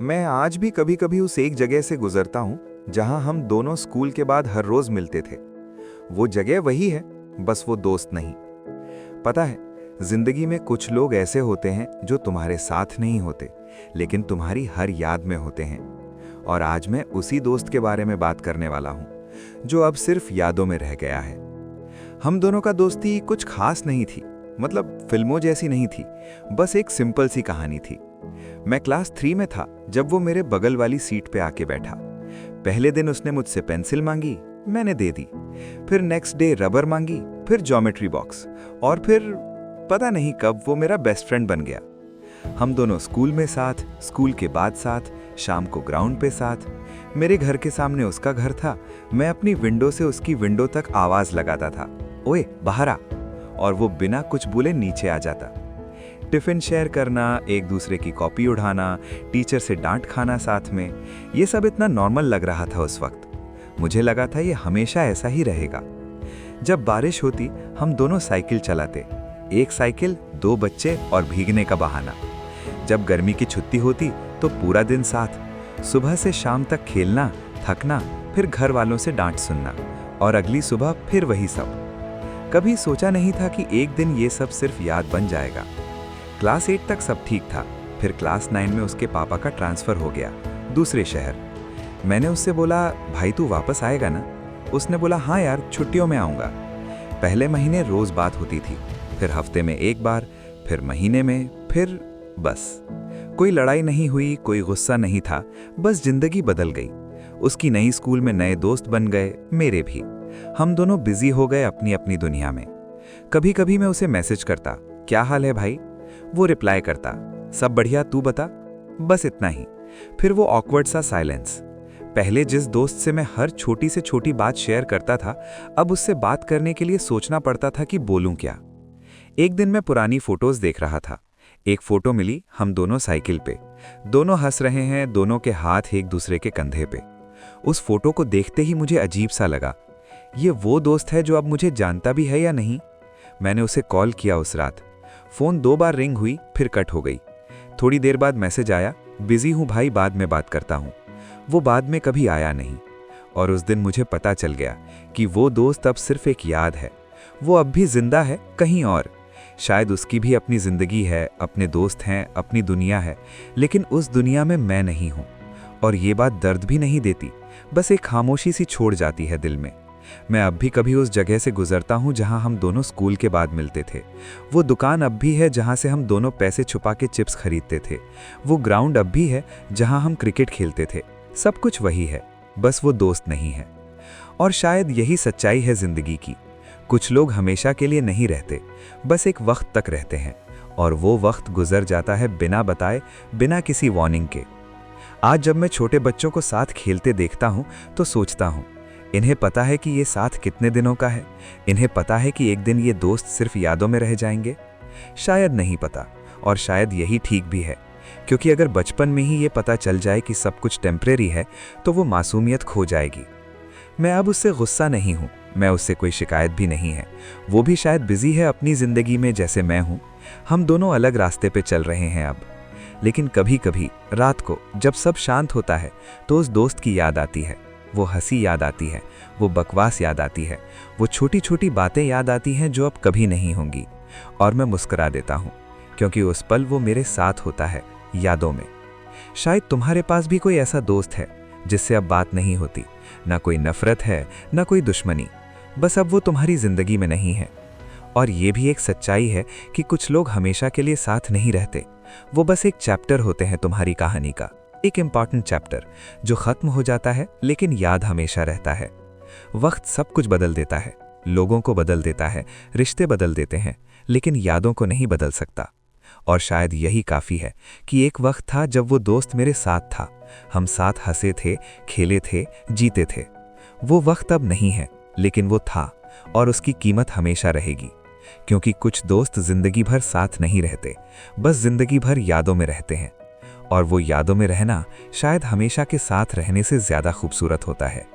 मैं आज भी कभी कभी उस एक जगह से गुजरता हूँ जहाँ हम दोनों स्कूल के बाद हर रोज मिलते थे। वो जगह वही है, बस वो दोस्त नहीं। पता है, जिंदगी में कुछ लोग ऐसे होते हैं जो तुम्हारे साथ नहीं होते, लेकिन तुम्हारी हर याद में होते हैं। और आज मैं उसी दोस्त के बारे में बात करने वाला हूँ, जो अब सिर्फ यादों में रह गया है। हम दोनों का दोस्ती कुछ खास नहीं थी, मतलब फिल्मों जैसी नहीं थी, बस एक सिंपल सी कहानी थी। मैं क्लास 3 में था जब वो मेरे बगल वाली सीट पे आके बैठा। पहले दिन उसने मुझसे पेंसिल मांगी, मैंने दे दी। फिर नेक्स्ट डे रबर मांगी, फिर ज्योमेट्री बॉक्स, और फिर पता नहीं कब वो मेरा बेस्ट फ्रेंड बन गया। हम दोनों स्कूल में साथ, स्कूल के बाद साथ, शाम को ग्राउंड पे साथ। मेरे घर के सामने उसका घर था, मैं अपनी विंडो से उसकी विंडो तक आवाज लगाता था, ओए बाहर आ, और वो बिना कुछ बोले नीचे आ जाता। टिफिन शेयर करना, एक दूसरे की कॉपी उठाना, टीचर से डांट खाना साथ में, ये सब इतना नॉर्मल लग रहा था उस वक्त। मुझे लगा था ये हमेशा ऐसा ही रहेगा। जब बारिश होती हम दोनों साइकिल चलाते, एक साइकिल, 2 बच्चे और भीगने का बहाना। जब गर्मी की छुट्टी होती तो पूरा दिन साथ, सुबह से शाम तक खेलना, थकना, फिर घर वालों से डांट सुनना, और अगली सुबह फिर वही सब। कभी सोचा नहीं था कि एक दिन ये सब सिर्फ याद बन जाएगा। क्लास 8 तक सब ठीक था, फिर क्लास 9 में उसके पापा का ट्रांसफ़र हो गया दूसरे शहर। मैंने उससे बोला, भाई तू वापस आएगा ना? उसने बोला, हाँ यार, छुट्टियों में आऊँगा। पहले महीने रोज़ बात होती थी, फिर हफ्ते में एक बार, फिर महीने में, फिर बस। कोई लड़ाई नहीं हुई, कोई गुस्सा नहीं था, बस जिंदगी बदल गई। उसकी नई स्कूल में नए दोस्त बन गए, मेरे भी। हम दोनों बिजी हो गए अपनी अपनी दुनिया में। कभी कभी मैं उसे मैसेज करता, क्या हाल है भाई? वो रिप्लाई करता, सब बढ़िया, तू बता। बस इतना ही। फिर वो ऑकवर्ड सा साइलेंस। पहले जिस दोस्त से मैं हर छोटी से छोटी बात शेयर करता था, अब उससे बात करने के लिए सोचना पड़ता था कि बोलूं क्या। एक दिन मैं पुरानी फोटोज देख रहा था। एक फोटो मिली, हम दोनों साइकिल पे, दोनों हंस रहे हैं, दोनों के हाथ एक दूसरे के कंधे पे। उस फोटो को देखते ही मुझे अजीब सा लगा, ये वो दोस्त है जो अब मुझे जानता भी है या नहीं। मैंने उसे कॉल किया उस रात। फ़ोन 2 बार रिंग हुई, फिर कट हो गई। थोड़ी देर बाद मैसेज आया, बिजी हूँ भाई, बाद में बात करता हूँ। वो बाद में कभी आया नहीं। और उस दिन मुझे पता चल गया कि वो दोस्त अब सिर्फ एक याद है। वो अब भी जिंदा है, कहीं और। शायद उसकी भी अपनी ज़िंदगी है, अपने दोस्त हैं, अपनी दुनिया है, लेकिन उस दुनिया में मैं नहीं हूँ। और ये बात दर्द भी नहीं देती, बस एक खामोशी सी छोड़ जाती है दिल में। मैं अब भी कभी उस जगह से गुजरता हूँ जहाँ हम दोनों स्कूल के बाद मिलते थे। वो दुकान अब भी है जहाँ से हम दोनों पैसे छुपा के चिप्स खरीदते थे। वो ग्राउंड अब भी है जहाँ हम क्रिकेट खेलते थे। सब कुछ वही है, बस वो दोस्त नहीं है। और शायद यही सच्चाई है जिंदगी की। कुछ लोग हमेशा के लिए नहीं रहते, बस एक वक्त तक रहते हैं, और वो वक्त गुजर जाता है बिना बताए, बिना किसी वार्निंग के। आज जब मैं छोटे बच्चों को साथ खेलते देखता हूँ तो सोचता हूँ, इन्हें पता है कि ये साथ कितने दिनों का है? इन्हें पता है कि एक दिन ये दोस्त सिर्फ यादों में रह जाएंगे? शायद नहीं पता, और शायद यही ठीक भी है, क्योंकि अगर बचपन में ही ये पता चल जाए कि सब कुछ टेम्परेरी है तो वो मासूमियत खो जाएगी। मैं अब उससे गुस्सा नहीं हूँ, मैं उससे कोई शिकायत भी नहीं है। वो भी शायद बिजी है अपनी ज़िंदगी में जैसे मैं हूँ। हम दोनों अलग रास्ते पे चल रहे हैं अब। लेकिन कभी कभी रात को जब सब शांत होता है तो उस दोस्त की याद आती है। वो हंसी याद आती है, वो बकवास याद आती है, वो छोटी छोटी बातें याद आती हैं जो अब कभी नहीं होंगी। और मैं मुस्कुरा देता हूँ, क्योंकि उस पल वो मेरे साथ होता है, यादों में। शायद तुम्हारे पास भी कोई ऐसा दोस्त है जिससे अब बात नहीं होती। ना कोई नफरत है, ना कोई दुश्मनी, बस अब वो तुम्हारी जिंदगी में नहीं है। और ये भी एक सच्चाई है कि कुछ लोग हमेशा के लिए साथ नहीं रहते। वो बस एक चैप्टर होते हैं तुम्हारी कहानी का, एक इम्पॉर्टेंट चैप्टर जो खत्म हो जाता है, लेकिन याद हमेशा रहता है। वक्त सब कुछ बदल देता है, लोगों को बदल देता है, रिश्ते बदल देते हैं, लेकिन यादों को नहीं बदल सकता। और शायद यही काफ़ी है कि एक वक्त था जब वो दोस्त मेरे साथ था। हम साथ हंसे थे, खेले थे, जीते थे। वो वक्त अब नहीं है, लेकिन वो था, और उसकी कीमत हमेशा रहेगी। क्योंकि कुछ दोस्त जिंदगी भर साथ नहीं रहते, बस जिंदगी भर यादों में रहते हैं। और वो यादों में रहना शायद हमेशा के साथ रहने से ज़्यादा खूबसूरत होता है।